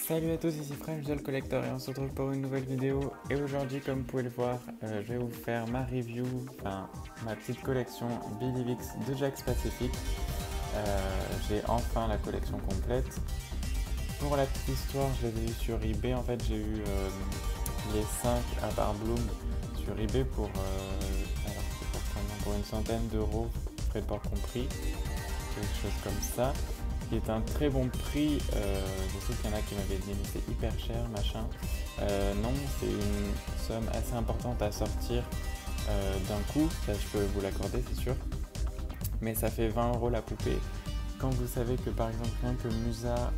Salut à tous, ici French The Collector et on se retrouve pour une nouvelle vidéo. Et aujourd'hui, comme vous pouvez le voir, je vais vous faire ma review, ma petite collection Billivix de Jakks Pacific. J'ai enfin la collection complète. Pour la petite histoire, je les ai eu sur eBay. En fait, j'ai eu les 5 à part Bloom sur eBay pour une centaine d'euros, frais de port compris, quelque chose comme ça. Qui est un très bon prix, je sais qu'il y en a qui m'avaient dit mais c'est hyper cher machin, non, c'est une somme assez importante à sortir d'un coup, ça je peux vous l'accorder c'est sûr, mais ça fait 20 € la poupée. Quand vous savez que par exemple rien que Musa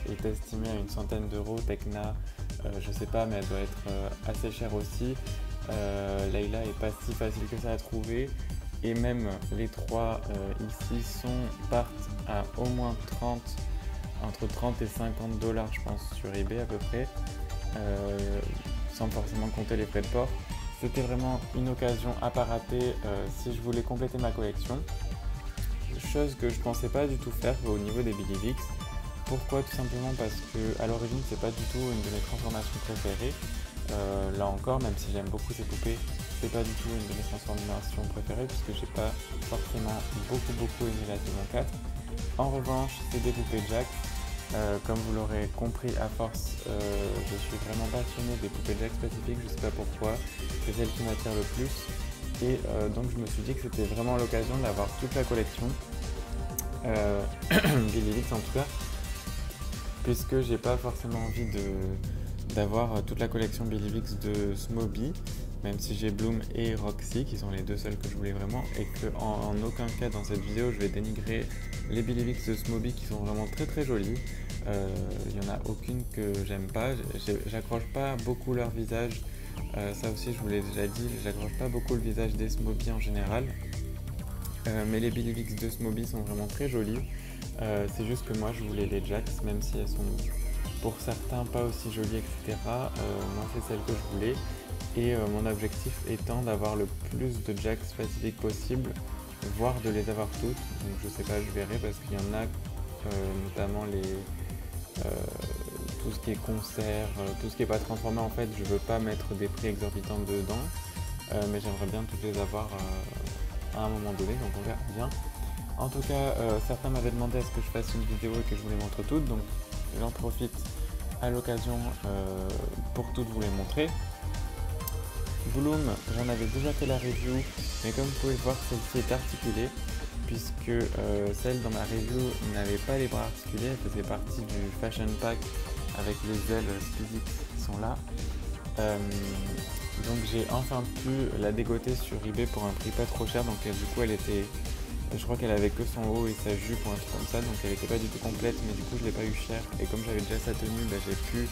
est estimé à une centaine d'euros, Tecna je sais pas mais elle doit être assez chère aussi, Layla est pas si facile que ça à trouver. Et même les trois ici partent à au moins entre 30 et 50 $ je pense sur eBay à peu près, sans forcément compter les frais de port. C'était vraiment une occasion à pas rater si je voulais compléter ma collection. Chose que je pensais pas du tout faire au niveau des Billivix. Pourquoi? Tout simplement parce que à l'origine c'est pas du tout une de mes transformations préférées. Là encore, même si j'aime beaucoup ces poupées, c'est pas du tout une de mes transformations préférées puisque j'ai pas forcément beaucoup aimé la saison 4. En revanche, c'est des poupées Jakks. Comme vous l'aurez compris à force, je suis vraiment passionné des poupées Jakks Pacific, je sais pas pourquoi, c'est celle qui m'attire le plus. Et donc je me suis dit que c'était vraiment l'occasion d'avoir toute la collection, Billivix en tout cas, puisque j'ai pas forcément envie d'avoir toute la collection Billivix de Smoby, même si j'ai Bloom et Roxy qui sont les deux seuls que je voulais vraiment, et que en aucun cas dans cette vidéo je vais dénigrer les Billivix de Smoby qui sont vraiment très jolies. Il n'y en a aucune que j'aime pas, j'accroche pas beaucoup leur visage, ça aussi je vous l'ai déjà dit, j'accroche pas beaucoup le visage des Smoby en général, mais les Billivix de Smoby sont vraiment très jolies. C'est juste que moi je voulais les Jakks, même si elles sont pour certains pas aussi jolies etc. Moi c'est celle que je voulais. Et mon objectif étant d'avoir le plus de Jakks Pacific possible, voire de les avoir toutes. Donc je sais pas, je verrai parce qu'il y en a notamment tout ce qui est concert, tout ce qui est pas transformé en fait, je veux pas mettre des prix exorbitants dedans, mais j'aimerais bien toutes les avoir à un moment donné, donc on verra bien. En tout cas, certains m'avaient demandé à ce que je fasse une vidéo et que je vous les montre toutes, donc j'en profite à l'occasion pour toutes vous les montrer. Bloom, j'en avais déjà fait la review, mais comme vous pouvez le voir, celle-ci est articulée, puisque celle dans ma review n'avait pas les bras articulés, elle faisait partie du Fashion Pack avec les ailes physiques qui sont là. Donc j'ai enfin pu la dégoter sur eBay pour un prix pas trop cher, donc du coup elle était, je crois qu'elle avait que son haut et sa jupe ou un truc comme ça, donc elle n'était pas du tout complète, mais du coup je l'ai pas eu cher, et comme j'avais déjà sa tenue, j'ai pu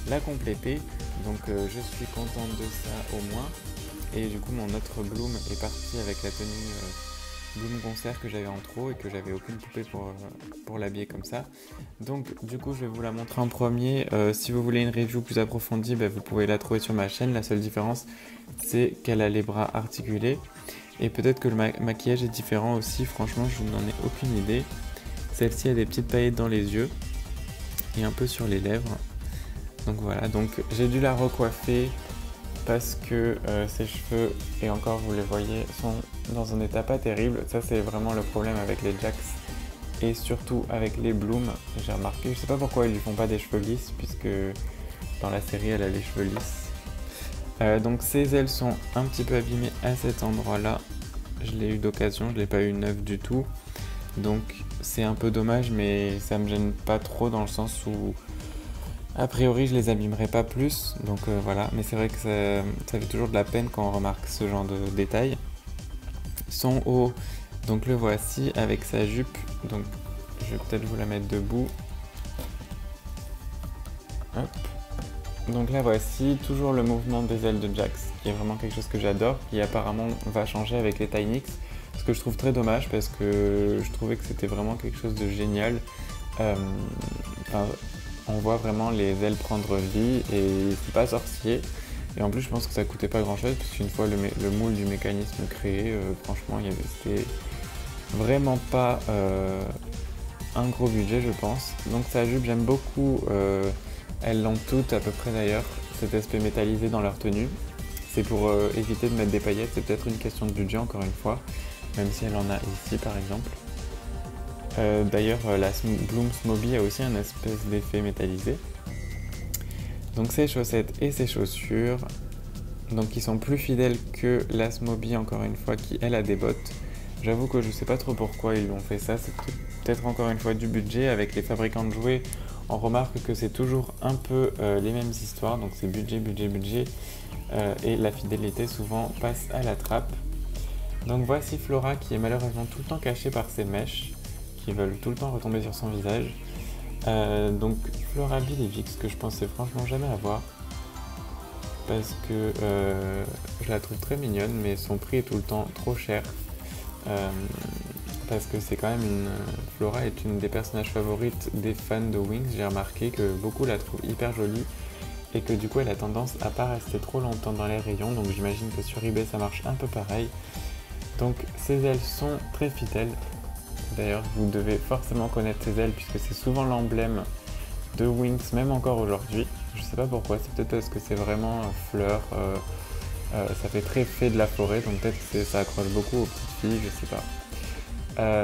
la compléter, donc je suis contente de ça au moins. Et du coup mon autre Bloom est parti avec la tenue Bloom concert que j'avais en trop et que j'avais aucune poupée pour l'habiller comme ça. Donc du coup je vais vous la montrer en premier. Si vous voulez une review plus approfondie, vous pouvez la trouver sur ma chaîne. La seule différence c'est qu'elle a les bras articulés et peut-être que le maquillage est différent aussi, franchement je n'en ai aucune idée. Celle-ci a des petites paillettes dans les yeux et un peu sur les lèvres. Donc voilà, donc j'ai dû la recoiffer parce que ses cheveux, et encore vous les voyez, sont dans un état pas terrible. Ça c'est vraiment le problème avec les Jakks et surtout avec les Bloom. J'ai remarqué, je sais pas pourquoi ils lui font pas des cheveux lisses puisque dans la série elle a les cheveux lisses. Donc ses ailes sont un petit peu abîmées à cet endroit là. Je l'ai eu d'occasion, je l'ai pas eu neuve du tout. Donc c'est un peu dommage, mais ça me gêne pas trop dans le sens où a priori je les abîmerai pas plus, donc voilà, mais c'est vrai que ça fait toujours de la peine quand on remarque ce genre de détails. Son haut, donc le voici avec sa jupe, donc je vais peut-être vous la mettre debout. Hop. Donc là voici, toujours le mouvement des ailes de Jakks, qui est vraiment quelque chose que j'adore, qui apparemment va changer avec les Tynx, ce que je trouve très dommage parce que je trouvais que c'était vraiment quelque chose de génial. On voit vraiment les ailes prendre vie et c'est pas sorcier. Et en plus je pense que ça coûtait pas grand chose puisqu'une fois le moule du mécanisme créé, franchement vraiment pas un gros budget je pense. Donc sa jupe j'aime beaucoup, elles l'ont toutes à peu près d'ailleurs, cet aspect métallisé dans leur tenue. C'est pour éviter de mettre des paillettes, c'est peut-être une question de budget encore une fois, même si elle en a ici par exemple. D'ailleurs la Bloom Smoby a aussi un espèce d'effet métallisé. Donc ses chaussettes et ses chaussures, donc ils sont plus fidèles que la Smoby encore une fois qui elle a des bottes. J'avoue que je sais pas trop pourquoi ils l'ont fait ça, c'est peut-être encore une fois du budget. Avec les fabricants de jouets, on remarque que c'est toujours un peu les mêmes histoires, donc c'est budget, budget, budget, et la fidélité souvent passe à la trappe. Donc voici Flora qui est malheureusement tout le temps cachée par ses mèches, qui veulent tout le temps retomber sur son visage. Donc Flora Billivix que je pensais franchement jamais avoir, parce que je la trouve très mignonne, mais son prix est tout le temps trop cher. Parce que c'est quand même Flora est une des personnages favorites des fans de Winx. J'ai remarqué que beaucoup la trouvent hyper jolie et que du coup elle a tendance à pas rester trop longtemps dans les rayons, donc j'imagine que sur eBay ça marche un peu pareil. Donc ces ailes sont très fidèles. D'ailleurs vous devez forcément connaître ces ailes puisque c'est souvent l'emblème de Winx, même encore aujourd'hui. Je sais pas pourquoi, c'est peut-être parce que c'est vraiment fleur, ça fait très fée de la forêt, donc peut-être que ça accroche beaucoup aux petites filles, je sais pas.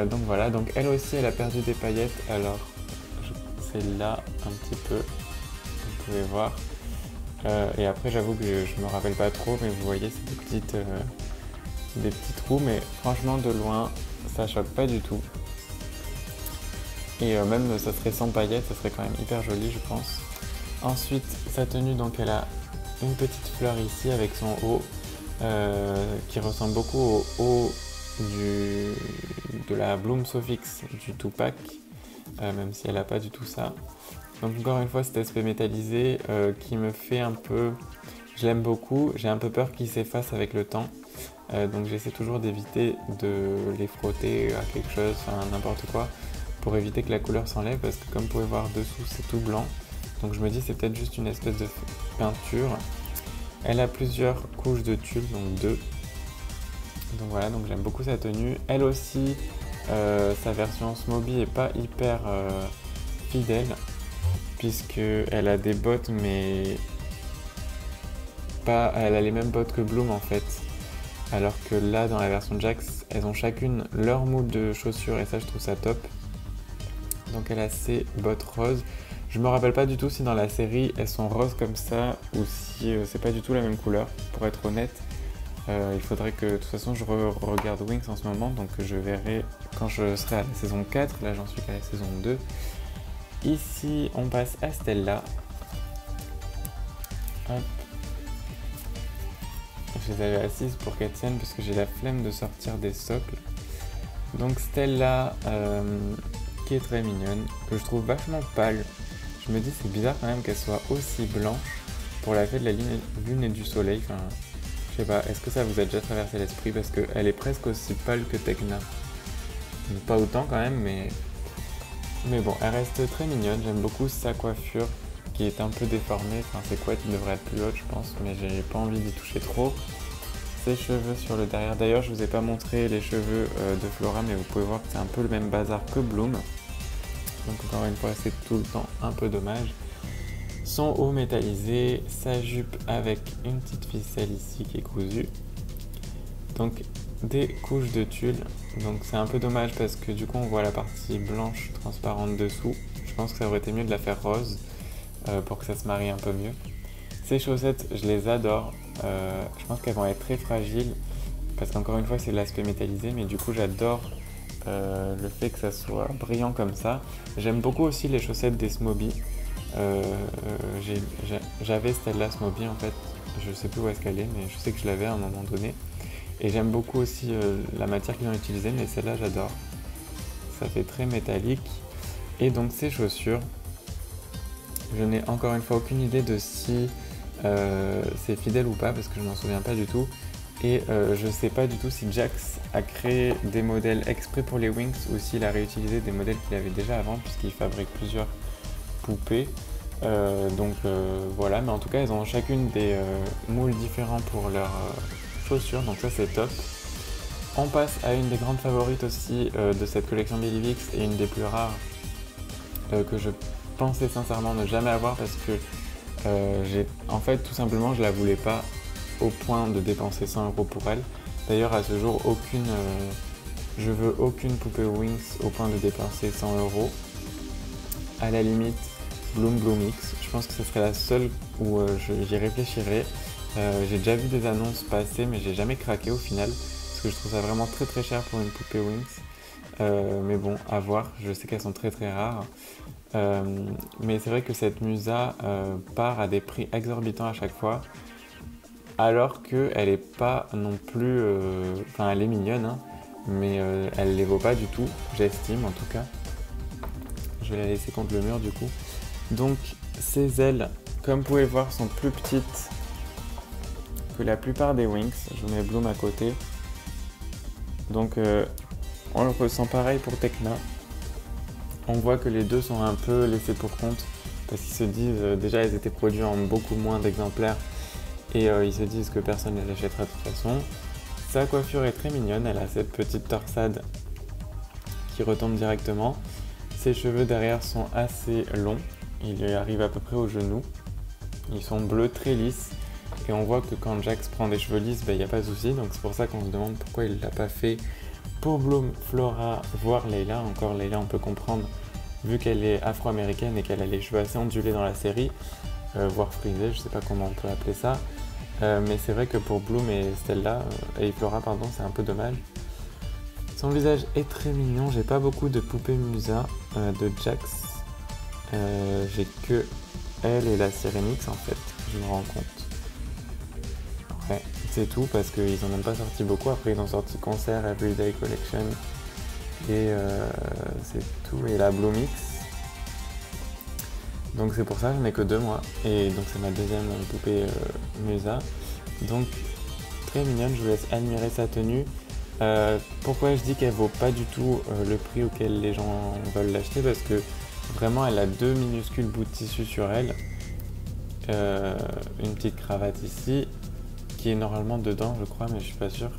Donc voilà, donc elle aussi elle a perdu des paillettes, alors c'est là un petit peu, vous pouvez voir. Et après j'avoue que je me rappelle pas trop, mais vous voyez c'est des petits trous, mais franchement de loin ça choque pas du tout. Et même ça serait sans paillettes, ça serait quand même hyper joli je pense. Ensuite sa tenue, donc elle a une petite fleur ici avec son haut qui ressemble beaucoup au haut de la Bloom Sofix du Tupac, même si elle n'a pas du tout ça. Donc encore une fois cet aspect métallisé qui me fait un peu... Je l'aime beaucoup, j'ai un peu peur qu'il s'efface avec le temps. Donc j'essaie toujours d'éviter de les frotter à quelque chose, enfin n'importe quoi, pour éviter que la couleur s'enlève, parce que comme vous pouvez voir dessous c'est tout blanc. Donc je me dis c'est peut-être juste une espèce de peinture. Elle a plusieurs couches de tulle, donc 2. Donc voilà, donc j'aime beaucoup sa tenue. Elle aussi, sa version Smoby est pas hyper fidèle, puisqu'elle a des bottes, mais pas, elle a les mêmes bottes que Bloom en fait. Alors que là, dans la version Jax, elles ont chacune leur moule de chaussures, et ça je trouve ça top. Donc elle a ses bottes roses. Je me rappelle pas du tout si dans la série elles sont roses comme ça ou si c'est pas du tout la même couleur, pour être honnête. Il faudrait que de toute façon je regarde Winx en ce moment, donc je verrai quand je serai à la saison 4, là j'en suis qu'à la saison 2. Ici on passe à Stella. Hop. Je les avais assises pour qu'elles tiennent parce que j'ai la flemme de sortir des socles. Donc Stella qui est très mignonne, que je trouve vachement pâle. Je me dis c'est bizarre quand même qu'elle soit aussi blanche pour la fête de la lune et du soleil. Enfin, je sais pas, est-ce que ça vous a déjà traversé l'esprit, parce qu'elle est presque aussi pâle que Tecna. Pas autant quand même, mais bon, elle reste très mignonne. J'aime beaucoup sa coiffure qui est un peu déformée. Enfin, ses couettes devraient être plus hautes je pense, mais j'ai pas envie d'y toucher trop. Ses cheveux sur le derrière. D'ailleurs, je vous ai pas montré les cheveux de Flora, mais vous pouvez voir que c'est un peu le même bazar que Bloom. Donc encore une fois, c'est tout le temps un peu dommage. Son haut métallisé, sa jupe avec une petite ficelle ici qui est cousue. Donc des couches de tulle. Donc c'est un peu dommage parce que du coup on voit la partie blanche transparente dessous. Je pense que ça aurait été mieux de la faire rose pour que ça se marie un peu mieux. Ces chaussettes, je les adore. Je pense qu'elles vont être très fragiles parce qu'encore une fois c'est l'aspect métallisé, mais du coup j'adore le fait que ça soit brillant comme ça. J'aime beaucoup aussi les chaussettes des Smoby. J'avais celle-là Smoby en fait, je sais plus où est-ce qu'elle est, mais je sais que je l'avais à un moment donné. Et j'aime beaucoup aussi la matière qu'ils ont utilisée, mais celle-là j'adore. Ça fait très métallique. Et donc ces chaussures, je n'ai encore une fois aucune idée de si c'est fidèle ou pas, parce que je m'en souviens pas du tout. Et je sais pas du tout si Jax a créé des modèles exprès pour les Winx ou s'il a réutilisé des modèles qu'il avait déjà avant, puisqu'il fabrique plusieurs poupées. Voilà, mais en tout cas elles ont chacune des moules différents pour leurs chaussures, donc ça c'est top. On passe à une des grandes favorites aussi de cette collection Bellivix et une des plus rares que je pensais sincèrement ne jamais avoir parce que en fait tout simplement je la voulais pas au point de dépenser 100 € pour elle. D'ailleurs à ce jour je veux aucune poupée Winx au point de dépenser 100 €. À la limite Bloom X, je pense que ce serait la seule où j'y réfléchirais. J'ai déjà vu des annonces passer mais j'ai jamais craqué au final parce que je trouve ça vraiment très très cher pour une poupée Winx. Mais bon, à voir, je sais qu'elles sont très très rares. Mais c'est vrai que cette Musa part à des prix exorbitants à chaque fois, alors qu'elle est pas non plus... Enfin, elle est mignonne, hein, mais elle les vaut pas du tout, j'estime en tout cas. Je vais la laisser contre le mur du coup. Donc, ces ailes, comme vous pouvez le voir, sont plus petites que la plupart des Winx. Je vous mets Bloom à côté. Donc, on le ressent pareil pour Tecna. On voit que les deux sont un peu laissés pour compte parce qu'ils se disent, déjà elles étaient produites en beaucoup moins d'exemplaires et ils se disent que personne ne les achètera de toute façon. Sa coiffure est très mignonne, elle a cette petite torsade qui retombe directement. Ses cheveux derrière sont assez longs, ils arrivent à peu près au genou. Ils sont bleus très lisses et on voit que quand Jax prend des cheveux lisses, il n'y a pas de souci. Donc c'est pour ça qu'on se demande pourquoi il ne l'a pas fait pour Bloom, Flora, voire Layla. Encore Layla on peut comprendre vu qu'elle est afro-américaine et qu'elle a les cheveux assez ondulés dans la série, voire frisés, je sais pas comment on peut appeler ça. Mais c'est vrai que pour Bloom et Flora pardon, c'est un peu dommage. Son visage est très mignon, j'ai pas beaucoup de poupées Musa de Jax. J'ai que elle et la Sirenix en fait, je me rends compte. Ouais, c'est tout parce qu'ils en ont pas sorti beaucoup. Après ils ont sorti Concert, Everyday Collection et c'est tout. Et la Bloom X. Donc c'est pour ça que j'en ai que 2 moi. Et donc c'est ma deuxième poupée Musa. Donc très mignonne, je vous laisse admirer sa tenue. Pourquoi je dis qu'elle vaut pas du tout le prix auquel les gens veulent l'acheter, parce que vraiment elle a 2 minuscules bouts de tissu sur elle. Une petite cravate ici qui est normalement dedans je crois mais je suis pas sûr.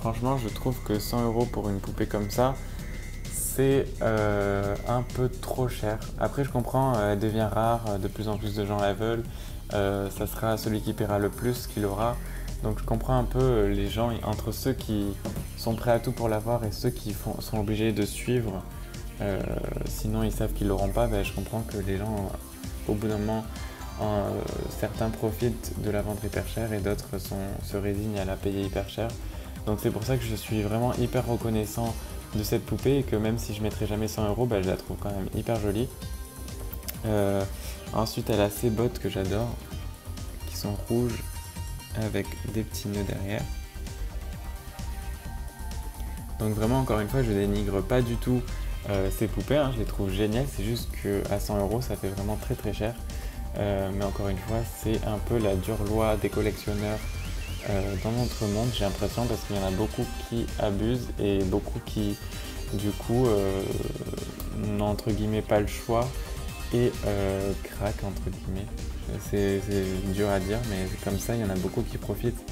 Franchement je trouve que 100 € pour une poupée comme ça c'est un peu trop cher. Après je comprends, elle devient rare, de plus en plus de gens la veulent, ça sera celui qui paiera le plus qui l'aura. Donc je comprends un peu les gens, entre ceux qui sont prêts à tout pour l'avoir et ceux qui sont obligés de suivre, sinon ils savent qu'ils l'auront pas. Je comprends que les gens au bout d'un moment, certains profitent de la vendre hyper cher et d'autres se résignent à la payer hyper cher. Donc c'est pour ça que je suis vraiment hyper reconnaissant de cette poupée et que même si je mettrai jamais 100 €, je la trouve quand même hyper jolie. Ensuite elle a ses bottes que j'adore, qui sont rouges avec des petits nœuds derrière. Donc vraiment encore une fois je dénigre pas du tout ces poupées, hein, je les trouve géniales, c'est juste qu'à 100 € ça fait vraiment très très cher. Mais encore une fois c'est un peu la dure loi des collectionneurs dans notre monde, j'ai l'impression, parce qu'il y en a beaucoup qui abusent et beaucoup qui du coup n'ont entre guillemets pas le choix et craquent entre guillemets. C'est dur à dire mais c'est comme ça, il y en a beaucoup qui profitent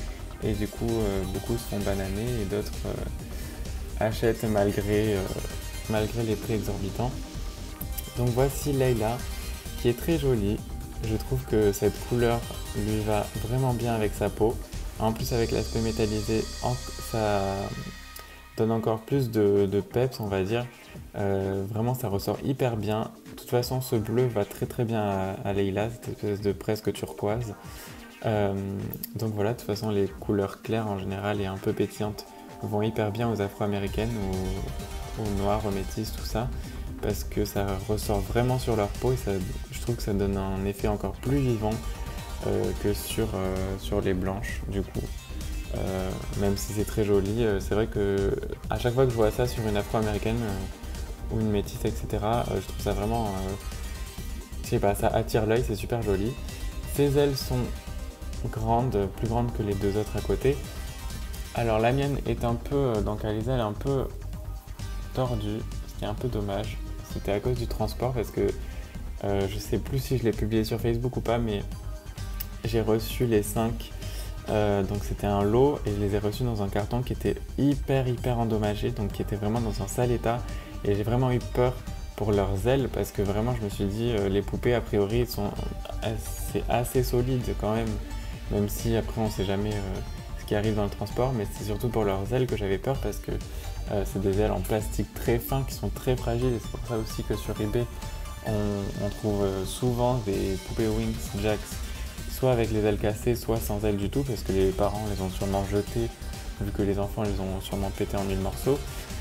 et du coup beaucoup se font bananer et d'autres achètent malgré les prix exorbitants. Donc voici Layla qui est très jolie. Je trouve que cette couleur lui va vraiment bien avec sa peau. En plus avec l'aspect métallisé, ça donne encore plus de peps on va dire. Vraiment ça ressort hyper bien. De toute façon ce bleu va très très bien à Layla, cette espèce de presque turquoise. Donc voilà, de toute façon les couleurs claires en général et un peu pétillantes vont hyper bien aux afro-américaines, aux noires, aux métisses, tout ça. Parce que ça ressort vraiment sur leur peau et je trouve que ça donne un effet encore plus vivant que sur les blanches du coup. Même si c'est très joli, c'est vrai que à chaque fois que je vois ça sur une afro-américaine ou une métisse etc, je trouve ça vraiment, je sais pas, ça attire l'œil, c'est super joli. Ses ailes sont grandes, plus grandes que les deux autres à côté. Alors la mienne est un peu, donc les ailes un peu tordues, ce qui est un peu dommage. C'était à cause du transport parce que je sais plus si je l'ai publié sur Facebook ou pas, mais j'ai reçu les 5 Donc c'était un lot et je les ai reçus dans un carton qui était hyper endommagé, donc qui était vraiment dans un sale état. Et j'ai vraiment eu peur pour leurs ailes parce que vraiment je me suis dit les poupées a priori sont assez solides quand même si après on sait jamais ce qui arrive dans le transport, mais c'est surtout pour leurs ailes que j'avais peur parce que c'est des ailes en plastique très fin qui sont très fragiles et c'est pour ça aussi que sur eBay on trouve souvent des poupées Winx Jax soit avec les ailes cassées soit sans ailes du tout parce que les parents les ont sûrement jetées vu que les enfants les ont sûrement pété en 1000 morceaux.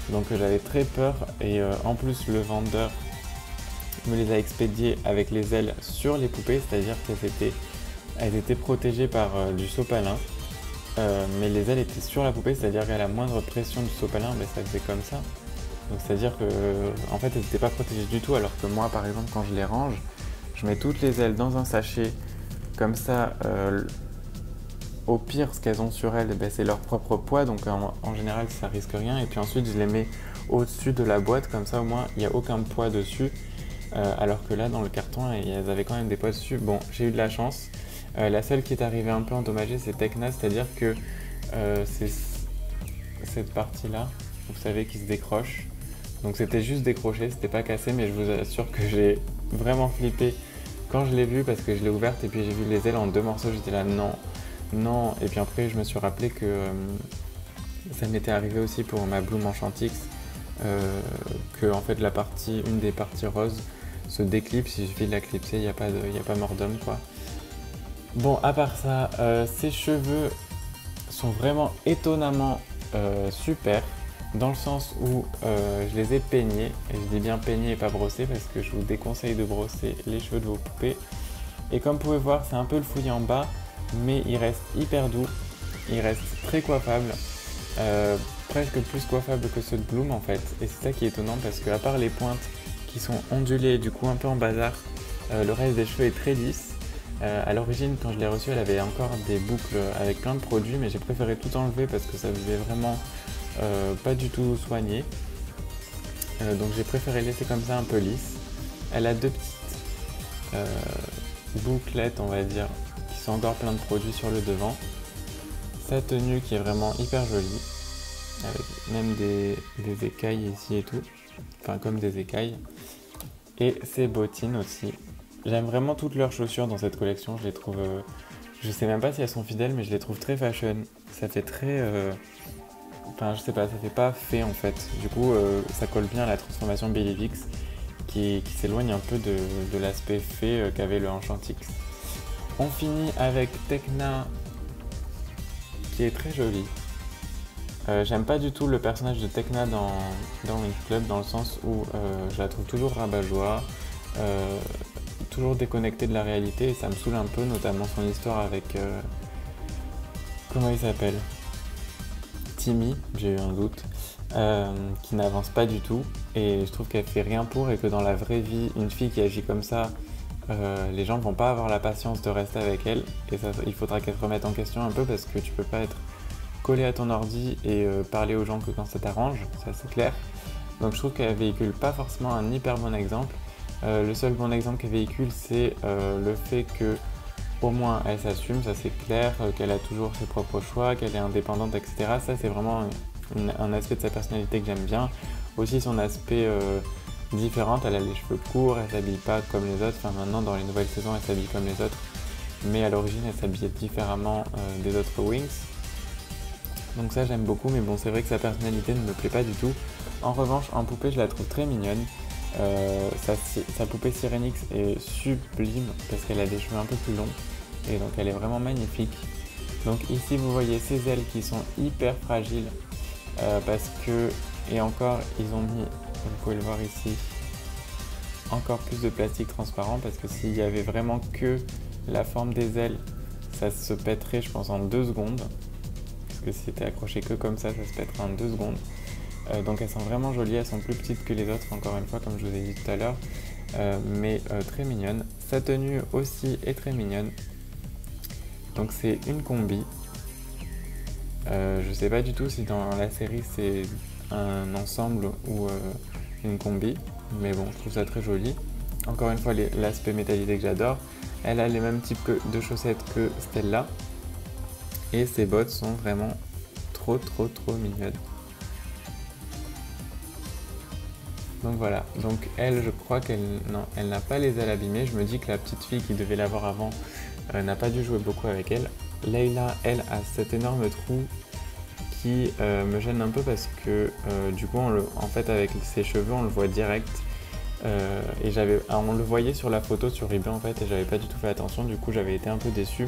Donc j'avais très peur et en plus le vendeur me les a expédiées avec les ailes sur les poupées, c'est-à-dire qu'elles étaient protégées par du sopalin, mais les ailes étaient sur la poupée, c'est-à-dire qu'à la moindre pression du sopalin, ça faisait comme ça. Donc c'est-à-dire que en fait elles n'étaient pas protégées du tout, alors que moi par exemple quand je les range, je mets toutes les ailes dans un sachet, comme ça au pire, ce qu'elles ont sur elles, c'est leur propre poids, donc en général ça risque rien. Et puis ensuite je les mets au-dessus de la boîte, comme ça au moins il n'y a aucun poids dessus. Alors que là dans le carton, elles avaient quand même des poids dessus. Bon, j'ai eu de la chance. La seule qui est arrivée un peu endommagée, c'est Tecna, c'est-à-dire que c'est cette partie-là, vous savez, qui se décroche. Donc c'était juste décroché, c'était pas cassé, mais je vous assure que j'ai vraiment flippé quand je l'ai vue parce que je l'ai ouverte et puis j'ai vu les ailes en 2 morceaux, j'étais là non, et puis après je me suis rappelé que ça m'était arrivé aussi pour ma Bloom Enchantix, que en fait une des parties roses se déclipse, il suffit de la clipser, il n'y a pas mort d'homme quoi. Bon, à part ça, ses cheveux sont vraiment étonnamment super, dans le sens où je les ai peignés, et je dis bien peignés et pas brossés parce que je vous déconseille de brosser les cheveux de vos poupées. Et comme vous pouvez voir, c'est un peu le fouillis en bas, mais il reste hyper doux, il reste très coiffable, presque plus coiffable que ceux de Bloom en fait. Et c'est ça qui est étonnant parce qu'à part les pointes qui sont ondulées et du coup un peu en bazar, le reste des cheveux est très lisse. À l'origine, quand je l'ai reçue, elle avait encore des boucles avec plein de produits, mais j'ai préféré tout enlever parce que ça faisait vraiment pas du tout soigné. Donc j'ai préféré laisser comme ça un peu lisse. Elle a 2 petites bouclettes, on va dire, qui sont encore plein de produits sur le devant. Sa tenue qui est vraiment hyper jolie, avec même des écailles ici et tout, enfin comme des écailles. Et ses bottines aussi. J'aime vraiment toutes leurs chaussures dans cette collection, je les trouve, je sais même pas si elles sont fidèles, mais je les trouve très fashion. Ça fait très, enfin je sais pas, ça fait pas fait en fait. Du coup, ça colle bien à la transformation Bellivix qui s'éloigne un peu de l'aspect fait qu'avait le Enchantix. On finit avec Tecna qui est très jolie. J'aime pas du tout le personnage de Tecna dans Winx Club dans le sens où je la trouve toujours rabat-joie, toujours déconnectée de la réalité et ça me saoule un peu, notamment son histoire avec... comment il s'appelle ? Timmy, j'ai eu un doute, qui n'avance pas du tout et je trouve qu'elle fait rien pour et que dans la vraie vie, une fille qui agit comme ça, les gens ne vont pas avoir la patience de rester avec elle et ça, il faudra qu'elle se remette en question un peu parce que tu peux pas être collé à ton ordi et parler aux gens que quand ça t'arrange, ça c'est clair. Donc je trouve qu'elle véhicule pas forcément un hyper bon exemple. Le seul bon exemple qu'elle véhicule c'est le fait que au moins elle s'assume, ça c'est clair, qu'elle a toujours ses propres choix, qu'elle est indépendante, etc. Ça c'est vraiment un aspect de sa personnalité que j'aime bien. Aussi son aspect différent, elle a les cheveux courts, elle s'habille pas comme les autres, enfin maintenant dans les nouvelles saisons elle s'habille comme les autres, mais à l'origine elle s'habillait différemment des autres Winx. Donc ça j'aime beaucoup, mais bon c'est vrai que sa personnalité ne me plaît pas du tout. En revanche en poupée je la trouve très mignonne. Sa poupée Sirenix est sublime parce qu'elle a des cheveux un peu plus longs et donc elle est vraiment magnifique. Donc ici vous voyez ses ailes qui sont hyper fragiles parce que, et encore ils ont mis, vous pouvez le voir ici, encore plus de plastique transparent parce que s'il y avait vraiment que la forme des ailes, ça se pèterait je pense en 2 secondes. Parce que si c'était accroché que comme ça se pèterait en 2 secondes. Donc elles sont vraiment jolies, elles sont plus petites que les autres encore une fois comme je vous ai dit tout à l'heure, mais très mignonnes. Sa tenue aussi est très mignonne. Donc c'est une combi. Je sais pas du tout si dans la série c'est un ensemble ou une combi, mais bon je trouve ça très joli. Encore une fois l'aspect métallisé que j'adore. Elle a les mêmes types de chaussettes que Stella. Et ces bottes sont vraiment trop mignonnes. Donc voilà, donc elle, je crois qu'elle n'a pas les ailes abîmées. Je me dis que la petite fille qui devait l'avoir avant n'a pas dû jouer beaucoup avec elle. Layla, elle, a cet énorme trou qui me gêne un peu parce que du coup, en fait, avec ses cheveux, on le voit direct. Et on le voyait sur la photo sur eBay en fait, et j'avais pas du tout fait attention. Du coup, j'avais été un peu déçu.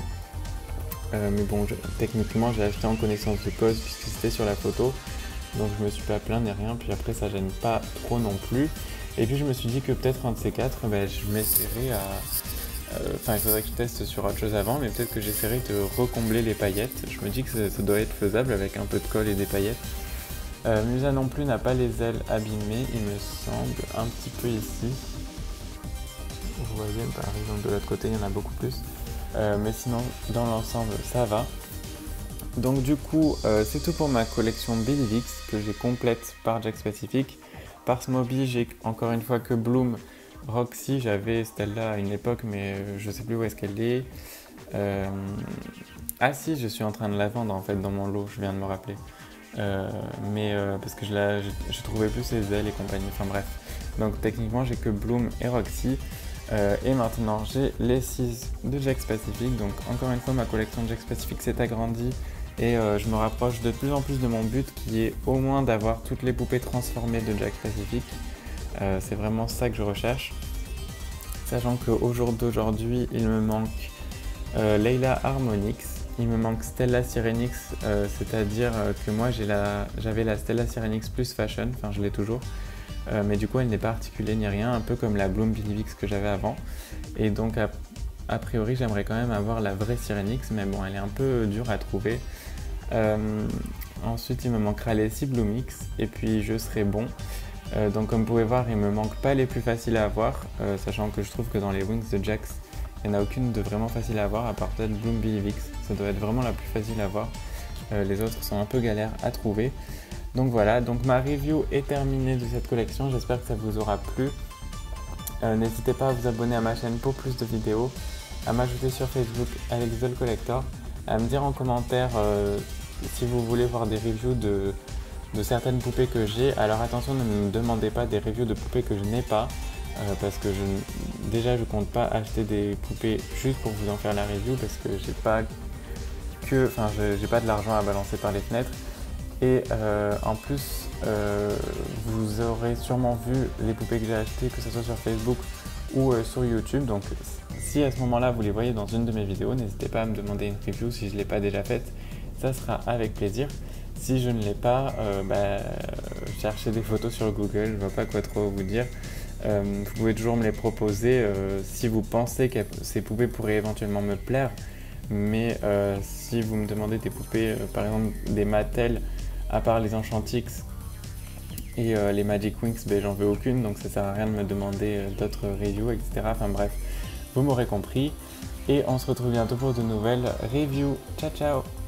Mais bon, techniquement, j'ai acheté en connaissance de cause puisque c'était sur la photo. Donc je me suis pas plaint ni rien, puis après ça gêne pas trop non plus. Et puis je me suis dit que peut-être un de ces quatre, je m'essaierai à... Enfin il faudrait que je teste sur autre chose avant, mais peut-être que j'essaierai de recombler les paillettes. Je me dis que ça doit être faisable avec un peu de colle et des paillettes. Musa non plus n'a pas les ailes abîmées, il me semble, un petit peu ici. Vous voyez par exemple de l'autre côté il y en a beaucoup plus. Mais sinon dans l'ensemble ça va. Donc du coup, c'est tout pour ma collection Billivix que j'ai complète par Jakks Pacific. Par Smoby, j'ai encore une fois que Bloom. Roxy, j'avais celle-là à une époque, mais je sais plus où est-ce qu'elle est. Ah si, je suis en train de la vendre en fait dans mon lot, je viens de me rappeler. Parce que je trouvais plus ses ailes et compagnie, enfin bref. Donc techniquement, j'ai que Bloom et Roxy. Et maintenant, j'ai les 6 de Jakks Pacific. Donc encore une fois, ma collection de Jakks Pacific s'est agrandie. Et je me rapproche de plus en plus de mon but qui est au moins d'avoir toutes les poupées transformées de Jakks Pacific. C'est vraiment ça que je recherche. Sachant qu'au jour d'aujourd'hui, il me manque Layla Harmonix, il me manque Stella Sirenix, c'est-à-dire que moi j'avais la Stella Sirenix plus Fashion, enfin je l'ai toujours. Mais du coup elle n'est pas articulée ni rien, un peu comme la Bloom Billivix que j'avais avant. Et donc a priori j'aimerais quand même avoir la vraie Sirenix, mais bon elle est un peu dure à trouver. Ensuite il me manquera les 6 Bloomix et puis je serai bon. Donc comme vous pouvez voir il me manque pas les plus faciles à avoir, sachant que je trouve que dans les Wings de Jakks il n'y en a aucune de vraiment facile à avoir à part peut-être Bloom Billivix, ça doit être vraiment la plus facile à avoir. Les autres sont un peu galères à trouver. Donc voilà, donc ma review est terminée de cette collection, j'espère que ça vous aura plu. N'hésitez pas à vous abonner à ma chaîne pour plus de vidéos, à m'ajouter sur Facebook Alex The Collector, à me dire en commentaire si vous voulez voir des reviews de certaines poupées que j'ai. Alors attention, ne me demandez pas des reviews de poupées que je n'ai pas, parce que déjà je compte pas acheter des poupées juste pour vous en faire la review, parce que j'ai pas de l'argent à balancer par les fenêtres. Et en plus, vous aurez sûrement vu les poupées que j'ai achetées, que ce soit sur Facebook ou sur YouTube. Donc si à ce moment-là vous les voyez dans une de mes vidéos, n'hésitez pas à me demander une review si je ne l'ai pas déjà faite. Ça sera avec plaisir. Si je ne l'ai pas, cherchez des photos sur Google, je ne vois pas quoi trop vous dire. Vous pouvez toujours me les proposer si vous pensez que ces poupées pourraient éventuellement me plaire. Mais si vous me demandez des poupées, par exemple des Mattel, à part les Enchantix et les Magic Wings, j'en veux aucune, donc ça sert à rien de me demander d'autres reviews, etc. Enfin bref, vous m'aurez compris. Et on se retrouve bientôt pour de nouvelles reviews. Ciao ciao!